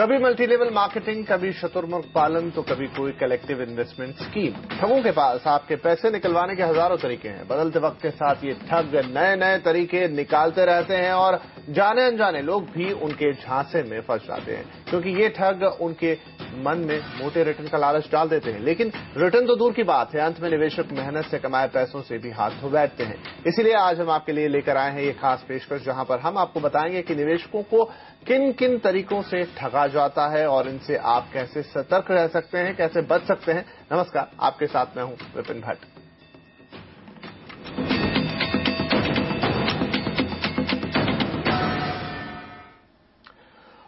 कभी multi level marketing, कभी शुतुरमुर्ग पालन, तो कभी कोई कलेक्टिव इन्वेस्टमेंट स्कीम। ठगों के पास आपके पैसे निकलवाने के हजारों तरीके हैं। बदलते वक्त के साथ ये ठग नए नए तरीके निकालते रहते हैं और जाने अनजाने लोग भी उनके झांसे में फंस जाते हैं, क्योंकि ये ठग उनके मन में मोटे रिटर्न का लालच डाल देते हैं। लेकिन रिटर्न तो दूर की बात है, अंत में निवेशक मेहनत से कमाए पैसों से भी हाथ धो बैठते हैं। इसीलिए आज हम आपके लिए लेकर आए हैं ये खास पेशकश, जहां पर हम आपको बताएंगे कि निवेशकों को किन किन तरीकों से ठगा जाता है और इनसे आप कैसे सतर्क रह सकते हैं, कैसे बच सकते हैं। नमस्कार, आपके साथ मैं हूं विपिन भट्ट।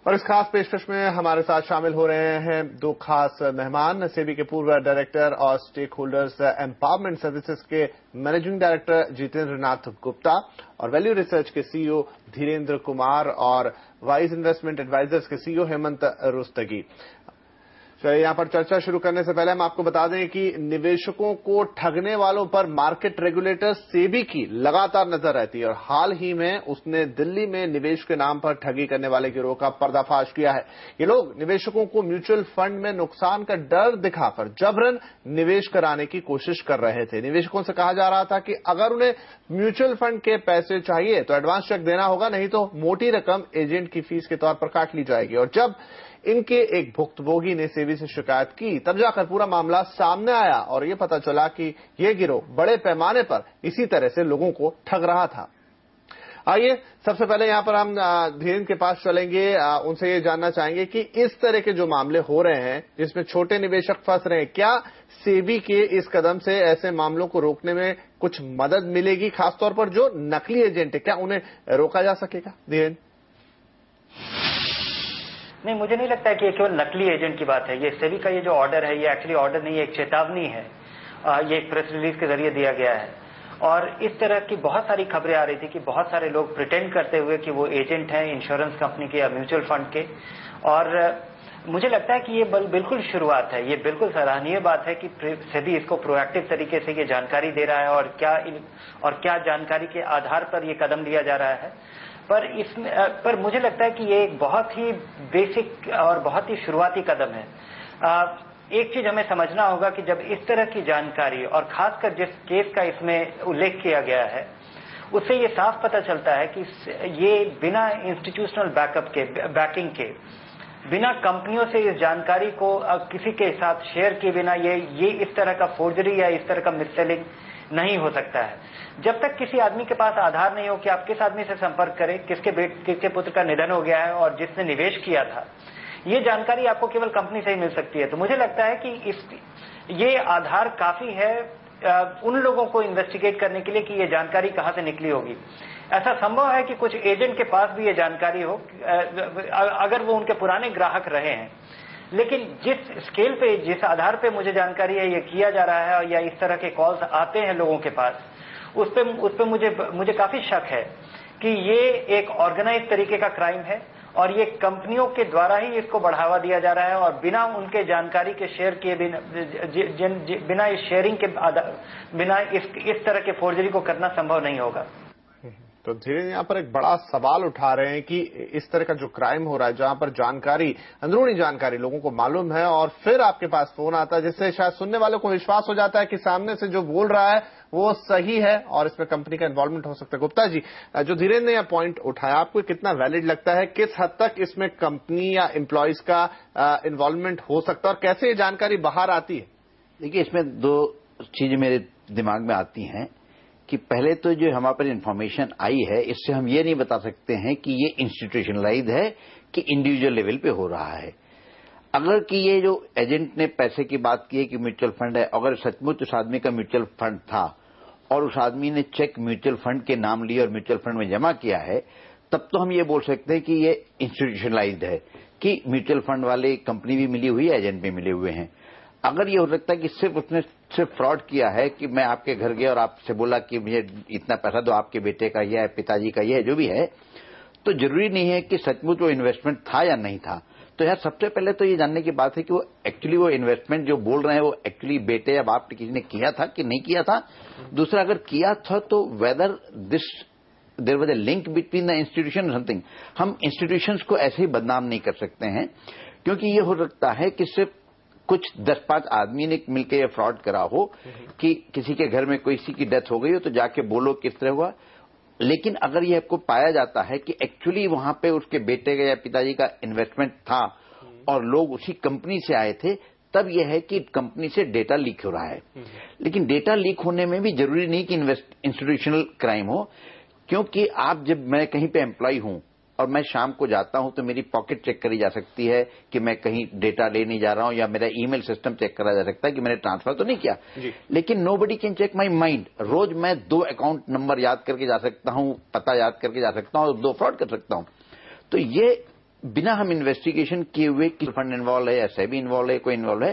और इस खास पेशकश में हमारे साथ शामिल हो रहे हैं दो खास मेहमान, सेबी के पूर्व डायरेक्टर और स्टेक होल्डर्स एम्पावरमेंट सर्विसेज के मैनेजिंग डायरेक्टर जितेंद्र नाथ गुप्ता और वैल्यू रिसर्च के सीईओ धीरेन्द्र कुमार और वाइज इन्वेस्टमेंट एडवाइजर्स के सीईओ हेमंत रुस्तगी। यहां पर चर्चा शुरू करने से पहले हम आपको बता दें कि निवेशकों को ठगने वालों पर मार्केट रेगुलेटर सेबी की लगातार नजर रहती है और हाल ही में उसने दिल्ली में निवेश के नाम पर ठगी करने वाले गिरोह का पर्दाफाश किया है। ये लोग निवेशकों को म्यूचुअल फंड में नुकसान का डर दिखाकर जबरन निवेश कराने की कोशिश कर रहे थे। निवेशकों से कहा जा रहा था कि अगर उन्हें म्यूचुअल फंड के पैसे चाहिए तो एडवांस चेक देना होगा, नहीं तो मोटी रकम एजेंट की फीस के तौर पर काट ली जाएगी। और जब इनके एक भुक्तभोगी ने सेबी से शिकायत की, तब जाकर पूरा मामला सामने आया और ये पता चला कि यह गिरोह बड़े पैमाने पर इसी तरह से लोगों को ठग रहा था। आइए सबसे पहले यहां पर हम धीरेन्द्र के पास चलेंगे, उनसे ये जानना चाहेंगे कि इस तरह के जो मामले हो रहे हैं जिसमें छोटे निवेशक फंस रहे हैं, क्या सेबी के इस कदम से ऐसे मामलों को रोकने में कुछ मदद मिलेगी? खासतौर पर जो नकली एजेंट है, क्या उन्हें रोका जा सकेगा? धीरेन्द्र। नहीं, मुझे नहीं लगता है कि ये केवल नकली एजेंट की बात है। ये सेबी का ये जो ऑर्डर है, ये एक्चुअली ऑर्डर नहीं है, एक चेतावनी है। ये एक प्रेस रिलीज के जरिए दिया गया है और इस तरह की बहुत सारी खबरें आ रही थी कि बहुत सारे लोग प्रिटेंड करते हुए कि वो एजेंट हैं इंश्योरेंस कंपनी के या म्यूचुअल फंड के। और मुझे लगता है कि ये बिल्कुल शुरुआत है। ये बिल्कुल सराहनीय बात है कि सेबी इसको प्रोएक्टिव तरीके से ये जानकारी दे रहा है और क्या जानकारी के आधार पर ये कदम लिया जा रहा है। पर मुझे लगता है कि ये एक बहुत ही बेसिक और बहुत ही शुरुआती कदम है। एक चीज हमें समझना होगा कि जब इस तरह की जानकारी और खासकर जिस केस का इसमें उल्लेख किया गया है, उससे ये साफ पता चलता है कि ये बिना इंस्टीट्यूशनल बैकिंग के, बिना कंपनियों से इस जानकारी को किसी के साथ शेयर किए बिना ये इस तरह का फोर्जरी या इस तरह का मिससेलिंग नहीं हो सकता है। जब तक किसी आदमी के पास आधार नहीं हो कि आप किस आदमी से संपर्क करें, किसके पुत्र का निधन हो गया है और जिसने निवेश किया था, ये जानकारी आपको केवल कंपनी से ही मिल सकती है। तो मुझे लगता है कि ये आधार काफी है उन लोगों को इन्वेस्टिगेट करने के लिए कि ये जानकारी कहां से निकली होगी। ऐसा संभव है कि कुछ एजेंट के पास भी ये जानकारी हो, अगर वो उनके पुराने ग्राहक रहे हैं। लेकिन जिस स्केल पे, जिस आधार पे मुझे जानकारी है ये किया जा रहा है या इस तरह के कॉल्स आते हैं लोगों के पास, उस पे मुझे काफी शक है कि ये एक ऑर्गेनाइज तरीके का क्राइम है और ये कंपनियों के द्वारा ही इसको बढ़ावा दिया जा रहा है और बिना उनके जानकारी के शेयर किए बिना इस शेयरिंग के बिना इस तरह के फोर्जरी को करना संभव नहीं होगा। तो धीरे यहाँ पर एक बड़ा सवाल उठा रहे हैं कि इस तरह का जो क्राइम हो रहा है, जहां पर जानकारी, अंदरूनी जानकारी लोगों को मालूम है और फिर आपके पास फोन आता है, जिससे शायद सुनने वालों को विश्वास हो जाता है कि सामने से जो बोल रहा है वो सही है और इसमें कंपनी का इन्वॉल्वमेंट हो सकता है। गुप्ता जी, जो धीरेन्द्र ने यह पॉइंट उठाया, आपको कितना वैलिड लगता है? किस हद तक इसमें कंपनी या एम्प्लॉयज का इन्वॉल्वमेंट हो सकता है और कैसे ये जानकारी बाहर आती है? देखिए, इसमें दो चीजें मेरे दिमाग में आती हैं कि पहले तो जो हमारे पर इंफॉर्मेशन आई है, इससे हम ये नहीं बता सकते हैं कि ये इंस्टीट्यूशनलाइज्ड है कि इंडिविजुअल लेवल पे हो रहा है। अगर कि ये जो एजेंट ने पैसे की बात की है कि म्यूचुअल फंड है, अगर सचमुच उस आदमी का म्यूचुअल फंड था और उस आदमी ने चेक म्यूचुअल फंड के नाम लिए और म्यूचुअल फंड में जमा किया है, तब तो हम ये बोल सकते हैं कि ये इंस्टीट्यूशनलाइज्ड है कि म्यूचुअल फंड वाले कंपनी भी मिली हुई है, एजेंट भी मिले हुए हैं। अगर ये हो सकता है कि उसने सिर्फ फ्रॉड किया है कि मैं आपके घर गया और आपसे बोला कि मुझे इतना पैसा दो, आपके बेटे का ये है, पिताजी का ये है, जो भी है, तो जरूरी नहीं है कि सचमुच वो इन्वेस्टमेंट था या नहीं था। तो यार सबसे पहले तो ये जानने की बात है कि वो एक्चुअली वो इन्वेस्टमेंट जो बोल रहे हैं वो एक्चुअली बेटे या बाप किसी ने किया था कि नहीं किया था। दूसरा, अगर किया था तो whether this there was a link between the institution something. हम इंस्टीट्यूशंस को ऐसे ही बदनाम नहीं कर सकते हैं, क्योंकि ये हो सकता है कि सिर्फ कुछ 10-5 आदमी ने मिलकर ये फ्रॉड करा हो कि किसी के घर में किसी की डेथ हो गई हो तो जाके बोलो किस तरह हुआ। लेकिन अगर ये आपको पाया जाता है कि एक्चुअली वहां पे उसके बेटे का या पिताजी का इन्वेस्टमेंट था और लोग उसी कंपनी से आए थे, तब यह है कि कंपनी से डेटा लीक हो रहा है। लेकिन डेटा लीक होने में भी जरूरी नहीं कि इंस्टीट्यूशनल क्राइम हो, क्योंकि आप जब मैं कहीं पे एम्प्लॉय हूं और मैं शाम को जाता हूं तो मेरी पॉकेट चेक करी जा सकती है कि मैं कहीं डेटा ले नहीं जा रहा हूं, या मेरा ईमेल सिस्टम चेक करा जा सकता है कि मैंने ट्रांसफर तो नहीं किया। लेकिन nobody can check my mind. रोज मैं 2 अकाउंट नंबर याद करके जा सकता हूं, पता याद करके जा सकता हूं और 2 फ्रॉड कर सकता हूं। तो ये बिना हम इन्वेस्टिगेशन किए हुए कि फंड इन्वॉल्व है या सेबी इन्वॉल्व है, कोई इन्वॉल्व है,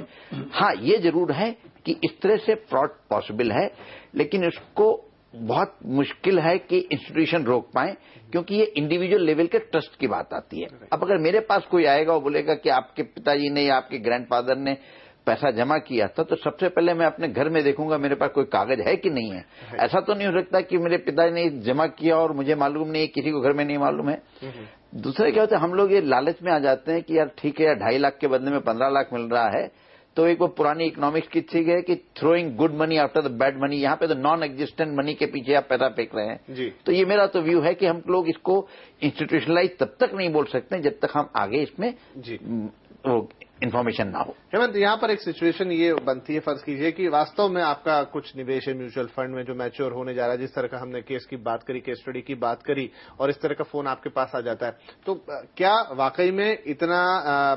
हाँ ये जरूर है कि इस तरह से फ्रॉड पॉसिबल है, लेकिन इसको बहुत मुश्किल है कि इंस्टीट्यूशन रोक पाए, क्योंकि ये इंडिविजुअल लेवल के ट्रस्ट की बात आती है। अब अगर मेरे पास कोई आएगा और बोलेगा कि आपके पिताजी ने या आपके ग्रैंडफादर ने पैसा जमा किया था, तो सबसे पहले मैं अपने घर में देखूंगा मेरे पास कोई कागज है कि नहीं है। ऐसा तो नहीं हो सकता कि मेरे पिताजी ने जमा किया और मुझे मालूम नहीं, किसी को घर में नहीं मालूम है। दूसरा क्या होता है, हम लोग ये लालच में आ जाते हैं कि यार ठीक है यार 2.5 लाख के बदले में 15 लाख मिल रहा है, तो एक वो पुरानी इकोनॉमिक्स की चीज है कि throwing good money after the bad money. यहाँ पे तो नॉन एग्जिस्टेंट मनी के पीछे आप पैसा फेंक रहे हैं जी। तो ये मेरा तो व्यू है कि हम लोग इसको इंस्टीट्यूशनलाइज तब तक नहीं बोल सकते जब तक हम आगे इसमें जी इन्फॉर्मेशन ना हो। हेमंत, यहाँ पर एक सिचुएशन ये बनती है, फर्ज कीजिए कि वास्तव में आपका कुछ निवेश है म्यूचुअल फंड में जो मैच्योर होने जा रहा है, जिस तरह का हमने केस की बात करी, केस स्टडी की बात करी, और इस तरह का फोन आपके पास आ जाता है, तो क्या वाकई में इतना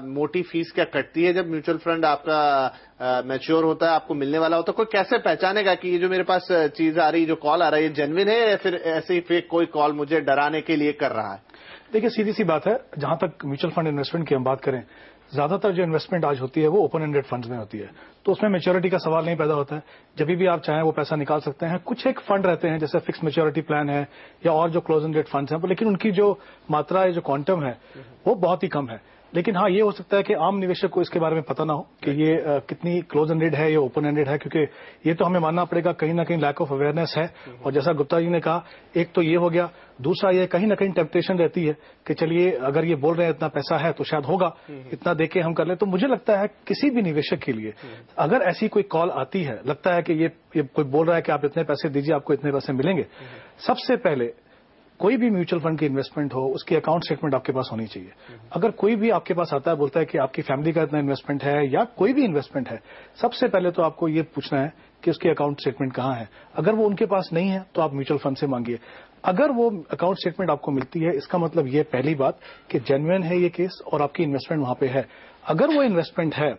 मोटी फीस क्या कटती है जब म्यूचुअल फंड आपका मैच्योर होता है, आपको मिलने वाला होता है? कोई कैसे पहचानेगा कि ये जो मेरे पास चीज आ रही, जो कॉल आ रहा है, ये जेन्युइन है या फिर ऐसे ही फेक कोई कॉल मुझे डराने के लिए कर रहा है? देखिए, सीधी सी बात है, जहां तक म्यूचुअल फंड इन्वेस्टमेंट की हम बात करें, ज्यादातर जो इन्वेस्टमेंट आज होती है वो ओपन एंडेड फंड्स में होती है, तो उसमें मैच्योरिटी का सवाल नहीं पैदा होता है। जब भी आप चाहें वो पैसा निकाल सकते हैं। कुछ एक फंड रहते हैं जैसे फिक्स मैच्योरिटी प्लान है या और जो क्लोज एंडेड फंड्स हैं, लेकिन उनकी जो मात्रा है, जो क्वांटम है, वो बहुत ही कम है। लेकिन हाँ, ये हो सकता है कि आम निवेशक को इसके बारे में पता ना हो कि ये कितनी क्लोज एंडेड है या ओपन एंडेड है, क्योंकि ये तो हमें मानना पड़ेगा कहीं ना कहीं लैक ऑफ अवेयरनेस है। और जैसा गुप्ता जी ने कहा, एक तो ये हो गया, दूसरा ये कहीं ना कहीं टेम्पटेशन रहती है कि चलिए अगर ये बोल रहे हैं इतना पैसा है तो शायद होगा, इतना देके हम कर ले। तो मुझे लगता है किसी भी निवेशक के लिए अगर ऐसी कोई कॉल आती है, लगता है कि ये कोई बोल रहा है कि आप इतने पैसे दीजिए, आपको इतने पैसे मिलेंगे, सबसे पहले कोई भी म्यूचुअल फंड की इन्वेस्टमेंट हो, उसकी अकाउंट स्टेटमेंट आपके पास होनी चाहिए। अगर कोई भी आपके पास आता है, बोलता है कि आपकी फैमिली का इतना इन्वेस्टमेंट है या कोई भी इन्वेस्टमेंट है, सबसे पहले तो आपको ये पूछना है कि उसकी अकाउंट स्टेटमेंट कहां है। अगर वो उनके पास नहीं है तो आप म्यूचुअल फंड से मांगिए। अगर वो अकाउंट स्टेटमेंट आपको मिलती है, इसका मतलब ये पहली बात कि जेन्युइन है ये केस और आपकी इन्वेस्टमेंट वहां पे है। अगर वो इन्वेस्टमेंट है,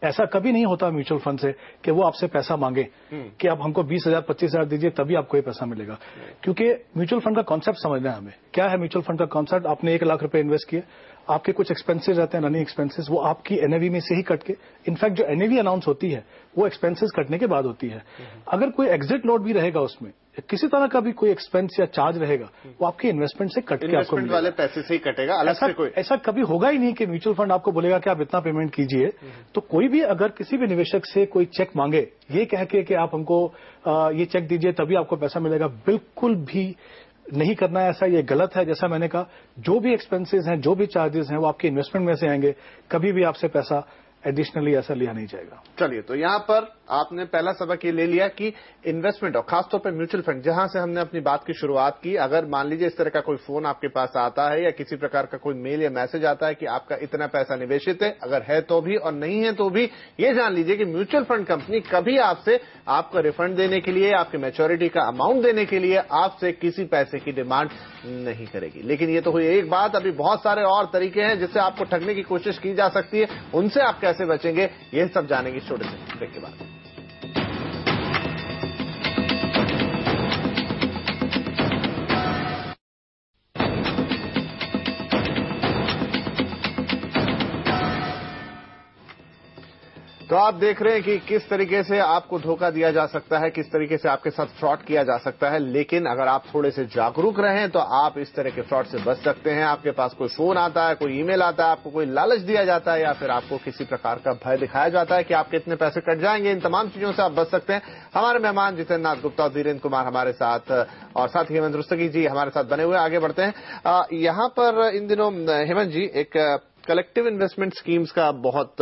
ऐसा कभी नहीं होता म्यूचुअल फंड से कि वो आपसे पैसा मांगे कि आप हमको 20,000 25,000 दीजिए तभी आपको ये पैसा मिलेगा, क्योंकि म्यूचुअल फंड का कॉन्सेप्ट समझना है हमें। क्या है म्यूचुअल फंड का कॉन्सेप्ट? आपने 1 लाख रुपए इन्वेस्ट किए, आपके कुछ एक्सपेंसेस रहते हैं, रनिंग एक्सपेंसेस, वो आपकी एनएवी में से ही कट के, इनफैक्ट जो एनएवी अनाउंस होती है वो एक्सपेंसेस कटने के बाद होती है। अगर कोई एग्जिट लोड भी रहेगा उसमें, किसी तरह का भी कोई एक्सपेंस या चार्ज रहेगा, वो आपके इन्वेस्टमेंट से कट के आपको वाले पैसे से ही कटेगा, अलग से कोई ऐसा कभी होगा ही नहीं कि म्यूचुअल फंड आपको बोलेगा कि आप इतना पेमेंट कीजिए। तो कोई भी अगर किसी भी निवेशक से कोई चेक मांगे ये कह के कि आप हमको ये चेक दीजिए तभी आपको पैसा मिलेगा, बिल्कुल भी नहीं करना है ऐसा, ये गलत है। जैसा मैंने कहा, जो भी एक्सपेंसेस हैं, जो भी चार्जेस हैं, वो आपके इन्वेस्टमेंट में से आएंगे, कभी भी आपसे पैसा एडिशनली ऐसा लिया नहीं जाएगा। चलिए, तो यहाँ पर आपने पहला सबक ये ले लिया कि इन्वेस्टमेंट और खासतौर पर म्यूचुअल फंड, जहां से हमने अपनी बात की शुरुआत की, अगर मान लीजिए इस तरह का कोई फोन आपके पास आता है या किसी प्रकार का कोई मेल या मैसेज आता है कि आपका इतना पैसा निवेशित है, अगर है तो भी और नहीं है तो भी ये जान लीजिए कि म्यूचुअल फंड कंपनी कभी आपसे आपका रिफंड देने के लिए, आपके मैच्योरिटी का अमाउंट देने के लिए आपसे किसी पैसे की डिमांड नहीं करेगी। लेकिन ये तो हुई एक बात, अभी बहुत सारे और तरीके हैं जिससे आपको ठगने की कोशिश की जा सकती है, उनसे आप कैसे बचेंगे, ये सब जानेंगे छोटे से ब्रेक के बाद। तो तो आप देख रहे हैं कि किस तरीके से आपको धोखा दिया जा सकता है, किस तरीके से आपके साथ फ्रॉड किया जा सकता है। लेकिन अगर आप थोड़े से जागरूक रहें तो आप इस तरह के फ्रॉड से बच सकते हैं। आपके पास कोई फोन आता है, कोई ईमेल आता है, आपको कोई लालच दिया जाता है या फिर आपको किसी प्रकार का भय दिखाया जाता है कि आपके इतने पैसे कट जाएंगे, इन तमाम चीजों से आप बच सकते हैं। हमारे मेहमान जितेंद्र नाथ गुप्ता और धीरेन्द्र कुमार हमारे साथ और साथ ही हेमंत रुस्तगी जी हमारे साथ बने हुए। आगे बढ़ते हैं। यहाँ पर इन दिनों हेमंत जी एक कलेक्टिव इन्वेस्टमेंट स्कीम्स का बहुत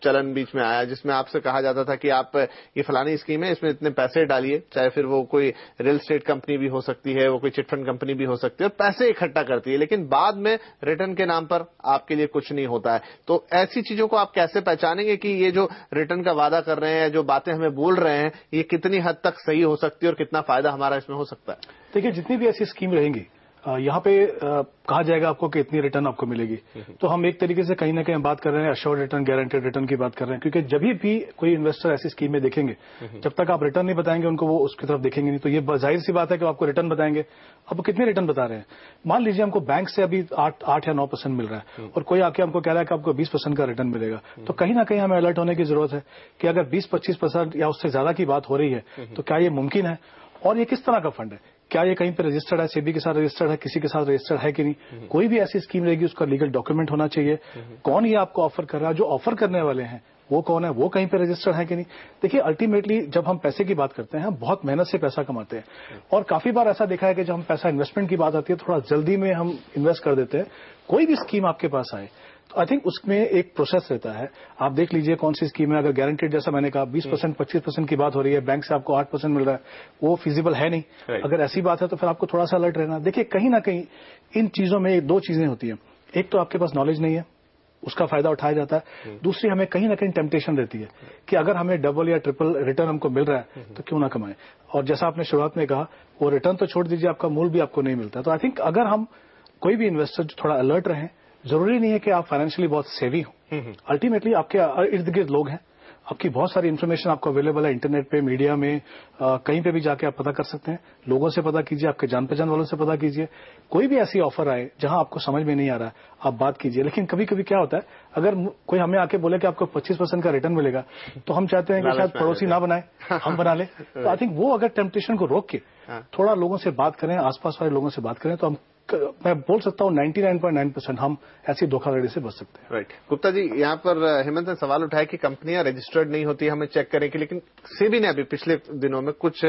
चलन बीच में आया, जिसमें आपसे कहा जाता था कि आप ये फलानी स्कीम है, इसमें इतने पैसे डालिए, चाहे फिर वो कोई रियल एस्टेट कंपनी भी हो सकती है, वो कोई चिटफंड कंपनी भी हो सकती है, और पैसे इकट्ठा करती है, लेकिन बाद में रिटर्न के नाम पर आपके लिए कुछ नहीं होता है। तो ऐसी चीजों को आप कैसे पहचानेंगे कि ये जो रिटर्न का वादा कर रहे हैं, जो बातें हमें बोल रहे हैं, ये कितनी हद तक सही हो सकती है और कितना फायदा हमारा इसमें हो सकता है? देखिए, जितनी भी ऐसी स्कीम रहेंगी यहाँ पे कहा जाएगा आपको कि इतनी रिटर्न आपको मिलेगी, तो हम एक तरीके से कहीं ना कहीं बात कर रहे हैं अश्योर्ड रिटर्न, गारंटेड रिटर्न की बात कर रहे हैं। क्योंकि जब भी कोई इन्वेस्टर ऐसी स्कीम में देखेंगे, जब तक आप रिटर्न नहीं बताएंगे उनको, वो उसकी तरफ देखेंगे नहीं। तो ये जाहिर सी बात है कि आपको रिटर्न बताएंगे। अब वो कितने रिटर्न बता रहे हैं? मान लीजिए हमको बैंक से अभी 8 या 9% मिल रहा है और कोई आके हमको कह रहा है कि आपको 20% का रिटर्न मिलेगा, तो कहीं ना कहीं हमें अलर्ट होने की जरूरत है कि अगर 20-25% या उससे ज्यादा की बात हो रही है तो क्या ये मुमकिन है, और ये किस तरह का फंड है, क्या ये कहीं पे रजिस्टर्ड है, सेबी के साथ रजिस्टर्ड है, किसी के साथ रजिस्टर्ड है कि नहीं। कोई भी ऐसी स्कीम रहेगी उसका लीगल डॉक्यूमेंट होना चाहिए। कौन ये आपको ऑफर कर रहा है, जो ऑफर करने वाले हैं वो कौन है, वो कहीं पे रजिस्टर्ड है कि नहीं। देखिए, अल्टीमेटली जब हम पैसे की बात करते हैं, हम बहुत मेहनत से पैसा कमाते हैं, और काफी बार ऐसा देखा है कि जब हम पैसा इन्वेस्टमेंट की बात आती है, थोड़ा जल्दी में हम इन्वेस्ट कर देते हैं। कोई भी स्कीम आपके पास आए तो आई थिंक उसमें एक प्रोसेस रहता है। आप देख लीजिए कौन सी स्कीम है। अगर गारंटेड, जैसा मैंने कहा, 20% 25% की बात हो रही है, बैंक से आपको 8% मिल रहा है, वो फिजिबल है नहीं। अगर ऐसी बात है तो फिर आपको थोड़ा सा अलर्ट रहना। देखिए, कहीं ना कहीं इन चीजों में दो चीजें होती हैं। एक तो आपके पास नॉलेज नहीं है, उसका फायदा उठाया जाता है। दूसरी, हमें कहीं ना कहीं टेम्पटेशन रहती है कि अगर हमें डबल या ट्रिपल रिटर्न हमको मिल रहा है तो क्यों ना कमाएं। और जैसा आपने शुरुआत में कहा, वो रिटर्न तो छोड़ दीजिए, आपका मूल भी आपको नहीं मिलता। तो आई थिंक अगर हम कोई भी इन्वेस्टर थोड़ा अलर्ट रहें, जरूरी नहीं है कि आप फाइनेंशियली बहुत सेवी हो। अल्टीमेटली आपके इर्द गिर्द लोग हैं, आपकी बहुत सारी इन्फॉर्मेशन आपको अवेलेबल है इंटरनेट पे, मीडिया में, कहीं पे भी जाके आप पता कर सकते हैं। लोगों से पता कीजिए, आपके जान पहचान वालों से पता कीजिए। कोई भी ऐसी ऑफर आए जहां आपको समझ में नहीं आ रहा है, आप बात कीजिए। लेकिन कभी कभी क्या होता है, अगर कोई हमें आके बोले कि आपको 25% का रिटर्न मिलेगा, तो हम चाहते हैं कि शायद पड़ोसी ना बनाए, हम बना ले। तो आई थिंक वो अगर टेम्पटेशन को रोक के थोड़ा लोगों से बात करें, आसपास वाले लोगों से बात करें, तो मैं बोल सकता हूं 99.9% हम ऐसी धोखाधड़ी से बच सकते हैं। राइट। गुप्ता जी, यहाँ पर हेमंत ने सवाल उठाया कि कंपनियां रजिस्टर्ड नहीं होती, हमें चेक करें कि, लेकिन सेबी ने अभी पिछले दिनों में कुछ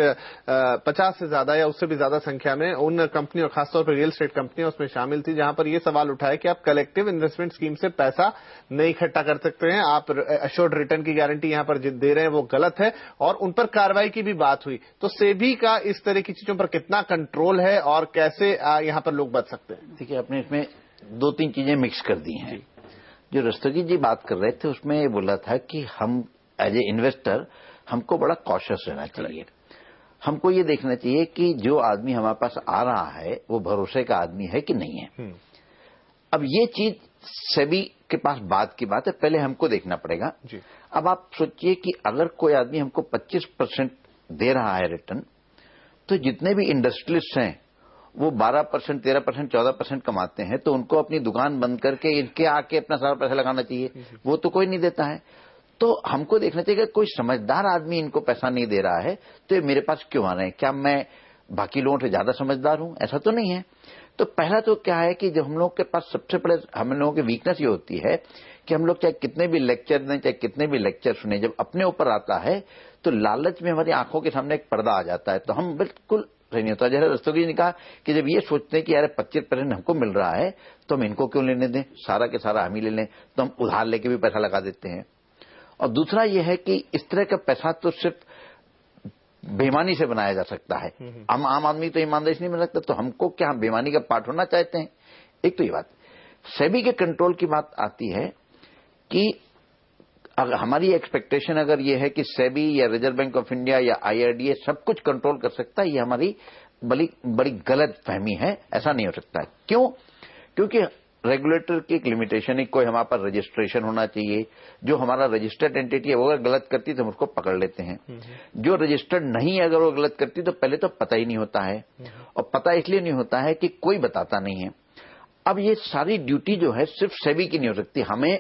50 से ज्यादा या उससे भी ज्यादा संख्या में उन कंपनियों, खासतौर पर रियल एस्टेट कंपनियां उसमें शामिल थी, जहां पर यह सवाल उठाया कि आप कलेक्टिव इन्वेस्टमेंट स्कीम से पैसा नहीं इकट्ठा कर सकते हैं, आप अश्योर्ड रिटर्न की गारंटी यहाँ पर दे रहे हैं वो गलत है, और उन पर कार्रवाई की भी बात हुई। तो सेबी का इस तरह की चीजों पर कितना कंट्रोल है और कैसे यहाँ पर बच सकते हैं? देखिए, आपने इसमें 2-3 चीजें मिक्स कर दी हैं। जो रस्तगी जी बात कर रहे थे उसमें ये बोला था कि हम एज ए इन्वेस्टर हमको बड़ा कॉशियस रहना चाहिए। हमको ये देखना चाहिए कि जो आदमी हमारे पास आ रहा है वो भरोसे का आदमी है कि नहीं है। अब ये चीज सेबी के पास बात की बात है, पहले हमको देखना पड़ेगा जी। अब आप सोचिए कि अगर कोई आदमी हमको 25% दे रहा है रिटर्न, तो जितने भी इंडस्ट्रियलिस्ट हैं वो 12%, 13%, 14% कमाते हैं, तो उनको अपनी दुकान बंद करके इनके आके अपना सारा पैसा लगाना चाहिए। वो तो कोई नहीं देता है। तो हमको देखना चाहिए कि कोई समझदार आदमी इनको पैसा नहीं दे रहा है तो ये मेरे पास क्यों आ रहे हैं, क्या मैं बाकी लोगों से ज्यादा समझदार हूं? ऐसा तो नहीं है। तो पहला तो क्या है कि जब हम लोग के पास सबसे बड़े हम लोगों की वीकनेस ये होती है कि हम लोग चाहे कितने भी लेक्चर दें, चाहे कितने भी लेक्चर सुने, जब अपने ऊपर आता है तो लालच में हमारी आंखों के सामने एक पर्दा आ जाता है, तो हम बिल्कुल सही नहीं होता। जैसे रस्तगी जी ने कहा कि जब ये सोचते हैं कि यार 25% हमको मिल रहा है तो हम इनको क्यों लेने दें, सारा के सारा हम ही ले लें, तो हम उधार लेके भी पैसा लगा देते हैं। और दूसरा ये है कि इस तरह का पैसा तो सिर्फ बेईमानी से बनाया जा सकता है। हम आम आदमी तो ईमानदारी से नहीं बन सकता, तो हमको क्या हम बेईमानी का पार्ट होना चाहते हैं? एक तो ये बात। सेबी के कंट्रोल की बात आती है कि अगर हमारी एक्सपेक्टेशन अगर ये है कि सेबी या रिजर्व बैंक ऑफ इंडिया या IRDA सब कुछ कंट्रोल कर सकता है, ये हमारी बड़ी गलत फहमी है। ऐसा नहीं हो सकता है। क्यों? क्योंकि रेगुलेटर की एक लिमिटेशन है, कोई हमारे पास रजिस्ट्रेशन होना चाहिए। जो हमारा रजिस्टर्ड एंटिटी है वो अगर गलत करती तो हम उसको पकड़ लेते हैं। जो रजिस्टर्ड नहीं है अगर वो गलत करती तो पहले तो पता ही नहीं होता है, और पता इसलिए नहीं होता है कि कोई बताता नहीं है। अब ये सारी ड्यूटी जो है सिर्फ सेबी की नहीं हो सकती, हमें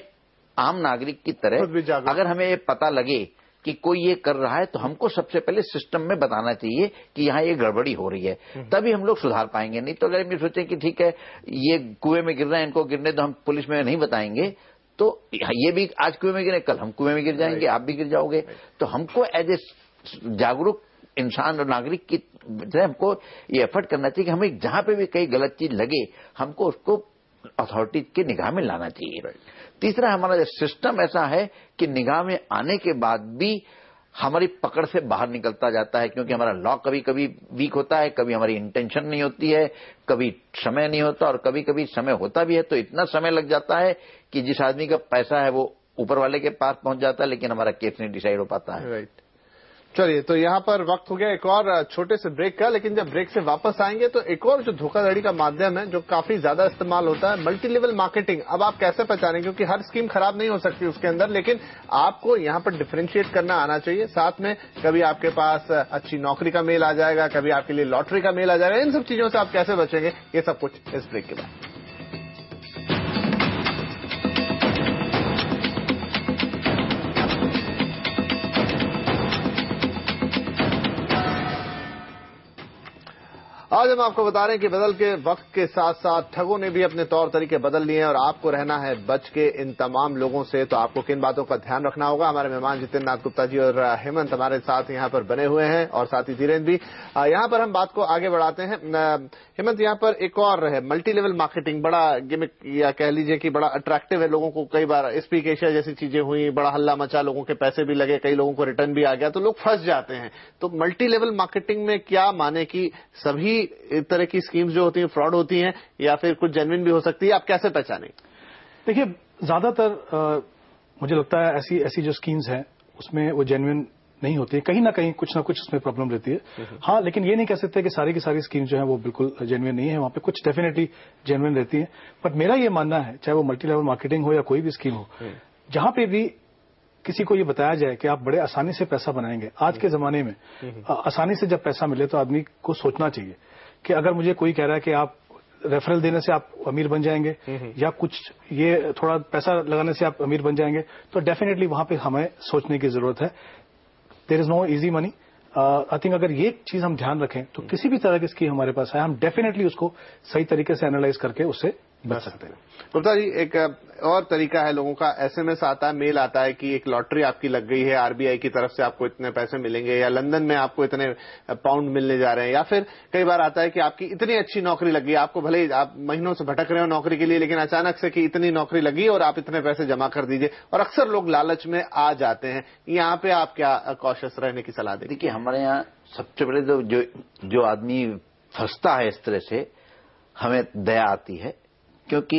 आम नागरिक की तरह अगर हमें ये पता लगे कि कोई ये कर रहा है तो हमको सबसे पहले सिस्टम में बताना चाहिए कि यहाँ ये गड़बड़ी हो रही है, तभी हम लोग सुधार पाएंगे। नहीं तो अगर हम ये सोचें कि ठीक है ये कुएं में गिर रहे हैं, इनको गिरने तो हम पुलिस में नहीं बताएंगे, तो ये भी आज कुएं में गिरे, कल हम कुएं में गिर जाएंगे, आप भी गिर जाओगे। तो हमको एज ए जागरूक इंसान और नागरिक की हमको ये एफर्ट करना चाहिए कि हमें जहां पे भी कहीं गलत चीज लगे हमको उसको अथॉरिटी की निगाह में लाना चाहिए। तीसरा, हमारा सिस्टम ऐसा है कि निगाह में आने के बाद भी हमारी पकड़ से बाहर निकलता जाता है, क्योंकि हमारा लॉ कभी कभी वीक होता है, कभी हमारी इंटेंशन नहीं होती है, कभी समय नहीं होता, और कभी कभी समय होता भी है तो इतना समय लग जाता है कि जिस आदमी का पैसा है वो ऊपर वाले के पास पहुंच जाता है, लेकिन हमारा केस नहीं डिसाइड हो पाता है। राइट, चलिए, तो यहाँ पर वक्त हो गया एक और छोटे से ब्रेक का, लेकिन जब ब्रेक से वापस आएंगे तो एक और जो धोखाधड़ी का माध्यम है जो काफी ज्यादा इस्तेमाल होता है, मल्टी लेवल मार्केटिंग। अब आप कैसे पहचानें, क्योंकि हर स्कीम खराब नहीं हो सकती उसके अंदर, लेकिन आपको यहाँ पर डिफरेंशिएट करना आना चाहिए। साथ में कभी आपके पास अच्छी नौकरी का मेल आ जाएगा, कभी आपके लिए लॉटरी का मेल आ जाएगा, इन सब चीजों से आप कैसे बचेंगे, ये सब कुछ इस ब्रेक के बाद। आज हम आपको बता रहे हैं कि बदल के वक्त के साथ साथ ठगों ने भी अपने तौर तरीके बदल लिए हैं और आपको रहना है बच के इन तमाम लोगों से। तो आपको किन बातों का ध्यान रखना होगा। हमारे मेहमान जितेंद्र नाथ गुप्ता जी और हेमंत हमारे साथ यहाँ पर बने हुए हैं, और साथ ही धीरेन्द्र भी। यहाँ पर हम बात को आगे बढ़ाते हैं। हेमंत, यहाँ पर एक और है मल्टी लेवल मार्केटिंग, बड़ा गिमिक या कह लीजिए कि बड़ा अट्रैक्टिव है लोगों को। कई बार स्पीक एशिया जैसी चीजें हुई, बड़ा हल्ला मचा, लोगों के पैसे भी लगे, कई लोगों को रिटर्न भी आ गया, तो लोग फंस जाते हैं। तो मल्टी लेवल मार्केटिंग में क्या माने कि सभी तरह की स्कीम्स जो होती हैं फ्रॉड होती हैं या फिर कुछ जेन्युइन भी हो सकती है, आप कैसे पहचानें? देखिए, ज्यादातर मुझे लगता है ऐसी जो स्कीम्स हैं उसमें वो जेन्युइन नहीं होती है, कहीं ना कुछ उसमें प्रॉब्लम रहती है। हाँ, लेकिन ये नहीं कह सकते कि सारी की सारी स्कीम जो है वो बिल्कुल जेन्युइन नहीं है, वहां पे कुछ डेफिनेटली जेन्युइन रहती है। बट मेरा ये मानना है, चाहे वो मल्टी लेवल मार्केटिंग हो या कोई भी स्कीम हो, जहां पे भी किसी को ये बताया जाए कि आप बड़े आसानी से पैसा बनाएंगे, आज के जमाने में आसानी से जब पैसा मिले तो आदमी को सोचना चाहिए कि अगर मुझे कोई कह रहा है कि आप रेफरल देने से आप अमीर बन जाएंगे या कुछ ये थोड़ा पैसा लगाने से आप अमीर बन जाएंगे, तो डेफिनेटली वहां पे हमें सोचने की जरूरत है। There is no easy money. I think अगर ये चीज हम ध्यान रखें तो किसी भी तरह की स्कीम हमारे पास है, हम डेफिनेटली उसको सही तरीके से एनालाइज करके उससे बच सकते हैं। गुप्ता जी, एक और तरीका है, लोगों का एसएमएस आता है, मेल आता है कि एक लॉटरी आपकी लग गई है, आरबीआई की तरफ से आपको इतने पैसे मिलेंगे, या लंदन में आपको इतने पाउंड मिलने जा रहे हैं, या फिर कई बार आता है कि आपकी इतनी अच्छी नौकरी लगी, आपको भले ही आप महीनों से भटक रहे हो नौकरी के लिए, लेकिन अचानक से कि इतनी नौकरी लगी और आप इतने पैसे जमा कर दीजिए, और अक्सर लोग लालच में आ जाते हैं। यहाँ पे आप क्या कॉशियस रहने की सलाह दें? देखिए, हमारे यहाँ सबसे पहले तो जो आदमी फंसता है इस तरह से, हमें दया आती है, क्योंकि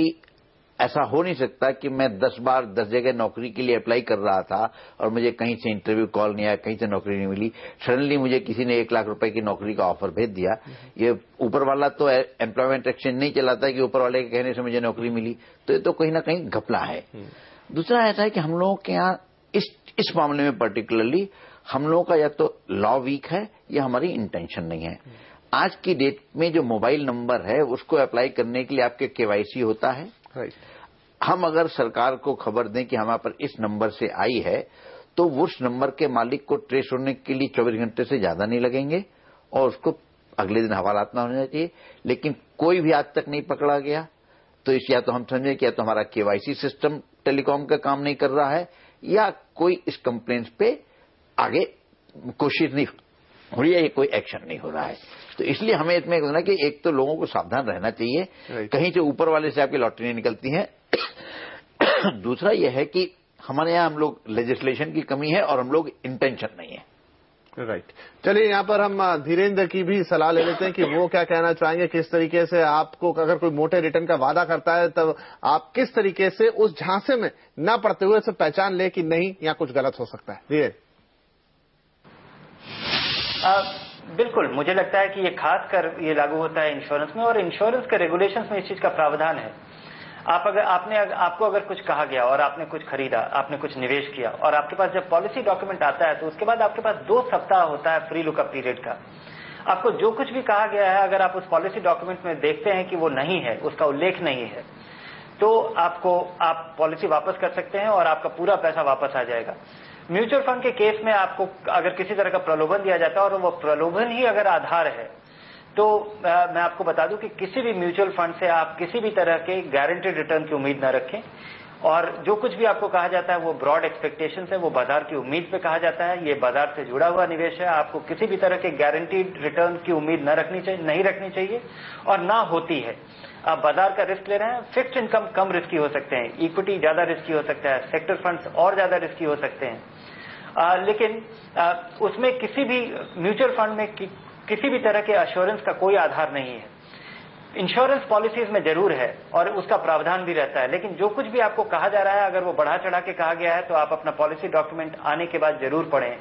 ऐसा हो नहीं सकता कि मैं 10 बार 10 जगह नौकरी के लिए अप्लाई कर रहा था और मुझे कहीं से इंटरव्यू कॉल नहीं आया, कहीं से नौकरी नहीं मिली, सडनली मुझे किसी ने 1 लाख रुपए की नौकरी का ऑफर भेज दिया। ये ऊपर वाला तो एम्प्लॉयमेंट एक्सचेंज नहीं चलाता कि ऊपर वाले के कहने से मुझे नौकरी मिली, तो ये तो कहीं ना कहीं घपला है। दूसरा ऐसा है कि हम लोगों के यहाँ इस मामले में पर्टिकुलरली हम लोगों का या तो लॉ वीक है या हमारी इंटेंशन नहीं है। आज की डेट में जो मोबाइल नंबर है उसको अप्लाई करने के लिए आपके केवाईसी होता है। हम अगर सरकार को खबर दें कि हमारे पर इस नंबर से आई है, तो उस नंबर के मालिक को ट्रेस होने के लिए 24 घंटे से ज्यादा नहीं लगेंगे और उसको अगले दिन हवालात में होना चाहिए। लेकिन कोई भी आज तक नहीं पकड़ा गया, तो इस या तो हम समझे कि या तो हमारा केवाईसी सिस्टम टेलीकॉम का काम नहीं कर रहा है, या कोई इस कंप्लेंट पे आगे कोशिश नहीं हो रही है, कोई एक्शन नहीं हो रहा है। तो इसलिए हमें इसमें कहना कि एक तो लोगों को सावधान रहना चाहिए, कहीं से ऊपर वाले से आपकी लॉटरी नहीं निकलती है। दूसरा यह है कि हमारे यहाँ हम लोग लेजिस्लेशन की कमी है और हम लोग इंटेंशन नहीं है। राइट, चलिए यहाँ पर हम धीरेन्द्र की भी सलाह ले लेते हैं कि वो क्या कहना चाहेंगे, किस तरीके से आपको अगर कोई मोटे रिटर्न का वादा करता है तब आप किस तरीके से उस झांसे में न पड़ते हुए से पहचान ले कि नहीं यहाँ कुछ गलत हो सकता है। धीरेन्द्र। बिल्कुल, मुझे लगता है कि ये खासकर ये लागू होता है इंश्योरेंस में, और इंश्योरेंस के रेगुलेशंस में इस चीज का प्रावधान है। आपको अगर कुछ कहा गया और आपने कुछ खरीदा, आपने कुछ निवेश किया, और आपके पास जब पॉलिसी डॉक्यूमेंट आता है तो उसके बाद आपके पास 2 सप्ताह होता है फ्री लुकअप पीरियड का। आपको जो कुछ भी कहा गया है, अगर आप उस पॉलिसी डॉक्यूमेंट में देखते हैं कि वो नहीं है, उसका उल्लेख नहीं है, तो आप पॉलिसी वापस कर सकते हैं और आपका पूरा पैसा वापस आ जाएगा। म्यूचुअल फंड के केस में आपको अगर किसी तरह का प्रलोभन दिया जाता है और वो प्रलोभन ही अगर आधार है, तो मैं आपको बता दूं कि किसी भी म्यूचुअल फंड से आप किसी भी तरह के गारंटेड रिटर्न की उम्मीद न रखें। और जो कुछ भी आपको कहा जाता है वो ब्रॉड एक्सपेक्टेशन है, वो बाजार की उम्मीद पे कहा जाता है। ये बाजार से जुड़ा हुआ निवेश है, आपको किसी भी तरह के गारंटीड रिटर्न की उम्मीद नहीं रखनी चाहिए और ना होती है। आप बाजार का रिस्क ले रहे हैं, फिक्स्ड इनकम कम रिस्की हो सकते हैं, इक्विटी ज्यादा रिस्की हो सकता है, सेक्टर फंड्स और ज्यादा रिस्की हो सकते हैं। लेकिन उसमें किसी भी म्यूचुअल फंड में किसी भी तरह के एश्योरेंस का कोई आधार नहीं है। इंश्योरेंस पॉलिसीज में जरूर है और उसका प्रावधान भी रहता है, लेकिन जो कुछ भी आपको कहा जा रहा है, अगर वो बढ़ा चढ़ा के कहा गया है तो आप अपना पॉलिसी डॉक्यूमेंट आने के बाद जरूर पढ़ें।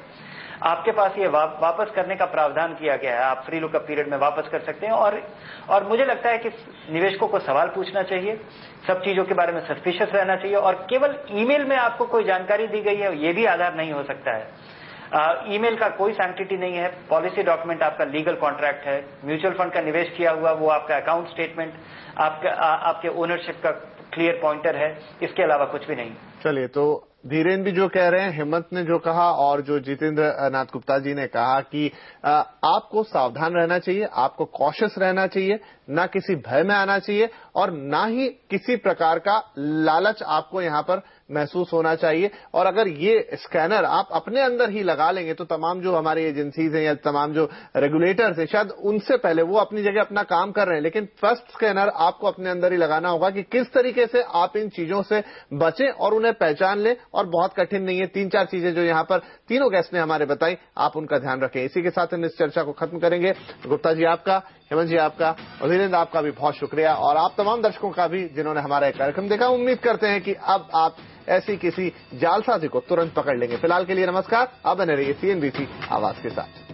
आपके पास ये वापस करने का प्रावधान किया गया है, आप फ्री लुकअप पीरियड में वापस कर सकते हैं। और मुझे लगता है कि निवेशकों को सवाल पूछना चाहिए, सब चीजों के बारे में सस्पिशियस रहना चाहिए, और केवल ईमेल में आपको कोई जानकारी दी गई है ये भी आधार नहीं हो सकता है। ईमेल का कोई सैंक्टिटी नहीं है, पॉलिसी डॉक्यूमेंट आपका लीगल कॉन्ट्रैक्ट है, म्यूचुअल फंड का निवेश किया हुआ वो आपका अकाउंट स्टेटमेंट, आपके ओनरशिप का क्लियर पॉइंटर है, इसके अलावा कुछ भी नहीं। चलिए, तो धीरेन भी जो कह रहे हैं, हेमंत ने जो कहा और जो जितेंद्र नाथ गुप्ता जी ने कहा कि आपको सावधान रहना चाहिए, आपको कॉशियस रहना चाहिए, ना किसी भय में आना चाहिए और ना ही किसी प्रकार का लालच आपको यहाँ पर महसूस होना चाहिए। और अगर ये स्कैनर आप अपने अंदर ही लगा लेंगे तो तमाम जो हमारी एजेंसीज हैं या तमाम जो रेगुलेटर्स हैं, शायद उनसे पहले वो अपनी जगह अपना काम कर रहे हैं, लेकिन फर्स्ट स्कैनर आपको अपने अंदर ही लगाना होगा कि किस तरीके से आप इन चीजों से बचें और उन्हें पहचान लें। और बहुत कठिन नहीं है, 3-4 चीजें जो यहाँ पर तीनों गेस्ट ने हमारे बताई, आप उनका ध्यान रखें। इसी के साथ हम इस चर्चा को खत्म करेंगे। गुप्ता जी आपका, हेमंत जी आपका और धीरेन्द्र आपका भी बहुत शुक्रिया, और आप तमाम दर्शकों का भी जिन्होंने हमारा कार्यक्रम देखा। उम्मीद करते हैं कि अब आप ऐसी किसी जालसाजी को तुरंत पकड़ लेंगे। फिलहाल के लिए नमस्कार, अब बने रहिए CNBC आवाज के साथ।